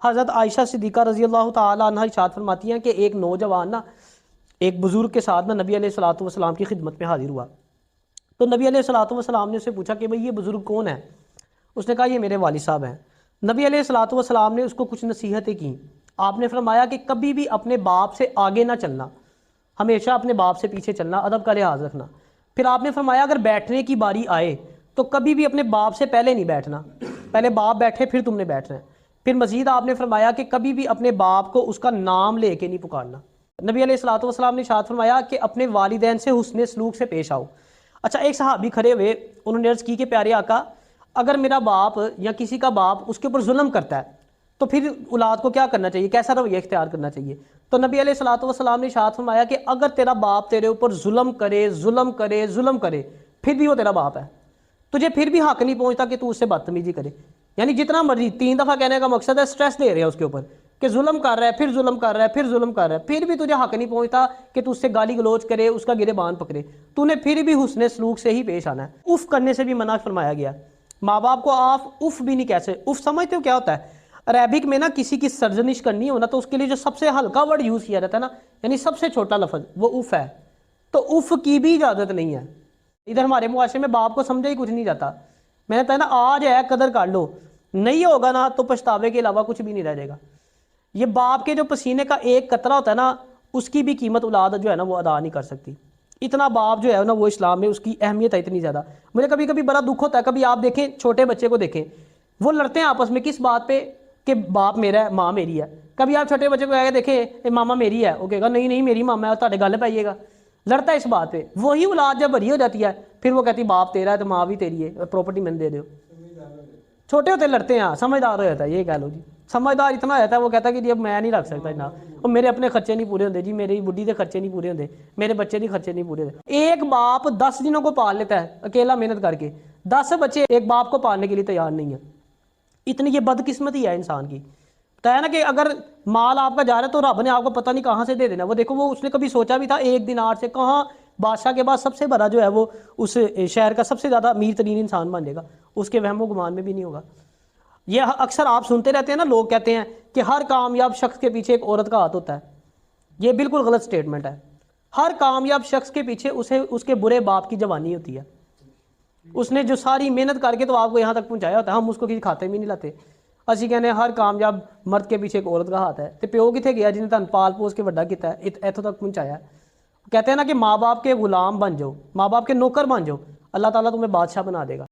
حضرت عائشہ صدیقہ رضی اللہ تعالی عنہ ارشاد فرماتی ہیں کہ ایک نوجوان نا ایک بزرگ کے ساتھ نا نبی علیہ الصلوۃ والسلام کی خدمت میں حاضر ہوا. تو نبی علیہ الصلوۃ والسلام نے اسے پوچھا کہ بھئی یہ بزرگ کون ہے؟ اس نے کہا یہ میرے والد صاحب ہیں. نبی علیہ الصلوۃ والسلام نے اس کو کچھ نصیحتیں کی. آپ نے فرمایا کہ کبھی بھی اپنے باپ سے آگے نہ چلنا، ہمیشہ اپنے باپ سے پیچھے چلنا، ادب کا لحاظ رکھنا. پھر آپ نے فرمایا اگر بیٹھنے کی باری آئے تو کبھی بھی اپنے باپ سے پہلے نہیں بیٹھنا، پہلے باپ بیٹھے پھر تم نے بیٹھنا ہے. پھر مزید آپ نے فرمایا کہ کبھی بھی اپنے باپ کو اس کا نام لے کے نہیں پکارنا. نبی علیہ الصلوۃ والسلام نے ارشاد فرمایا کہ اپنے والدین سے حسن سلوک سے پیش آؤ. اچھا، ایک صحابی کھڑے ہوئے، انہوں نے عرض کی کہ پیارے آقا اگر میرا باپ یا کسی کا باپ اس کے اوپر ظلم کرتا ہے تو پھر اولاد کو کیا کرنا چاہیے، کیسا رویہ اختیار کرنا چاہیے؟ تو نبی علیہ الصلوۃ والسلام نے ارشاد فرمایا کہ اگر تیرا باپ تیرے اوپر ظلم کرے ظلم کرے ظلم کرے پھر بھی وہ تیرا باپ ہے، تجھے پھر بھی حق نہیں پہنچتا کہ تو اس سے بدتمیزی کرے. یعنی جتنا مرضی، 3 دفعہ کہنے کا مقصد ہے سٹریس دے رہے ہیں اس کے اوپر کہ ظلم کر رہا ہے، پھر ظلم کر رہا ہے، پھر ظلم کر رہا ہے، پھر بھی تجھے حق نہیں پہنچتا کہ تو اس سے گالی گلوچ کرے، اس کا گریبان پکڑے. تو نے پھر بھی حسن سلوک سے ہی پیش آنا ہے. اف کرنے سے بھی منع فرمایا گیا. ماں باپ کو آپ اف بھی نہیں کہتے. اف سمجھتے ہو کیا ہوتا ہے؟ عربک میں نا کسی کی سرزنش کرنی ہو نا تو اس کے لیے جو سب سے ہلکا ورڈ یوز کیا جاتا ہے نا، یعنی سب سے چھوٹا لفظ، وہ اف ہے. تو اف کی بھی اجازت نہیں ہے. ادھر ہمارے معاشرے میں باپ کو سمجھا ہی کچھ نہیں جاتا. میں نے کہا نا آج ہے قدر کر لو، نہیں ہوگا نا تو پچھتاوے کے علاوہ کچھ بھی نہیں رہ جائے گا. یہ باپ کے جو پسینے کا ایک قطرہ ہوتا ہے نا، اس کی بھی قیمت اولاد جو ہے نا وہ ادا نہیں کر سکتی. اتنا باپ جو ہے نا وہ اسلام میں اس کی اہمیت ہے اتنی زیادہ. مجھے کبھی کبھی بڑا دکھ ہوتا ہے، کبھی آپ دیکھیں چھوٹے بچے کو دیکھیں، وہ لڑتے ہیں آپس میں کس بات پہ کہ باپ میرا ہے ماں میری ہے. کبھی آپ چھوٹے بچے کو کہہ کے دیکھیں ماما میری ہے، وہ کہے گا نہیں نہیں میری ماما ہے، تہاڈے گل پائیے گا. لڑتا ہے اس بات پہ. وہی اولاد جب بڑی ہو جاتی ہے پھر وہ کہتی باپ تیرا ہے تو ماں بھی تیری ہے، پراپرٹی میں دے دو. چھوٹے ہوتے لڑتے ہیں، سمجھدار ہو جاتا ہے. یہ کہہ لو جی سمجھدار اتنا ہو جاتا ہے، وہ کہتا ہے کہ جی اب میں نہیں رکھ سکتا جناب، اور میرے اپنے خرچے نہیں پورے ہوتے جی، میری بڈھی کے خرچے نہیں پورے ہوتے، میرے بچے کے خرچے نہیں پورے ہوتے. ایک باپ 10 دنوں کو پال لیتا ہے اکیلا محنت کر کے، 10 بچے ایک باپ کو پالنے کے لیے تیار نہیں ہیں. اتنی یہ بدقسمتی ہے انسان کی. بتایا ہے نا کہ اگر مال آپ کا جا رہا ہے تو رب نے آپ کو پتہ نہیں کہاں سے دے دینا. وہ دیکھو وہ اس نے کبھی سوچا بھی تھا 1 دینار سے کہاں بادشاہ کے بعد سب سے بڑا جو ہے وہ اس شہر کا سب سے زیادہ امیر ترین انسان بن جائے گا، اس کے وہم و گمان میں بھی نہیں ہوگا. یہ اکثر آپ سنتے رہتے ہیں نا، لوگ کہتے ہیں کہ ہر کامیاب شخص کے پیچھے ایک عورت کا ہاتھ ہوتا ہے. یہ بالکل غلط سٹیٹمنٹ ہے. ہر کامیاب شخص کے پیچھے اس کے برے باپ کی جوانی ہوتی ہے. اس نے جو ساری محنت کر کے تو آپ کو یہاں تک پہنچایا ہوتا ہے. ہم اس کو کسی کھاتے میں نہیں لاتے. اسی کہنے ہیں ہر کامیاب مرد کے پیچھے ایک عورت کا ہاتھ ہے. تو پیو کتنے گیا جن نے تن پال پوس کے وڈا کیتا ہے، اتوں تک پہنچایا ہے. کہتے ہیں نا کہ ماں باپ کے غلام بن جاؤ، ماں باپ کے نوکر بن جاؤ، اللہ تعالیٰ تمہیں بادشاہ بنا دے گا.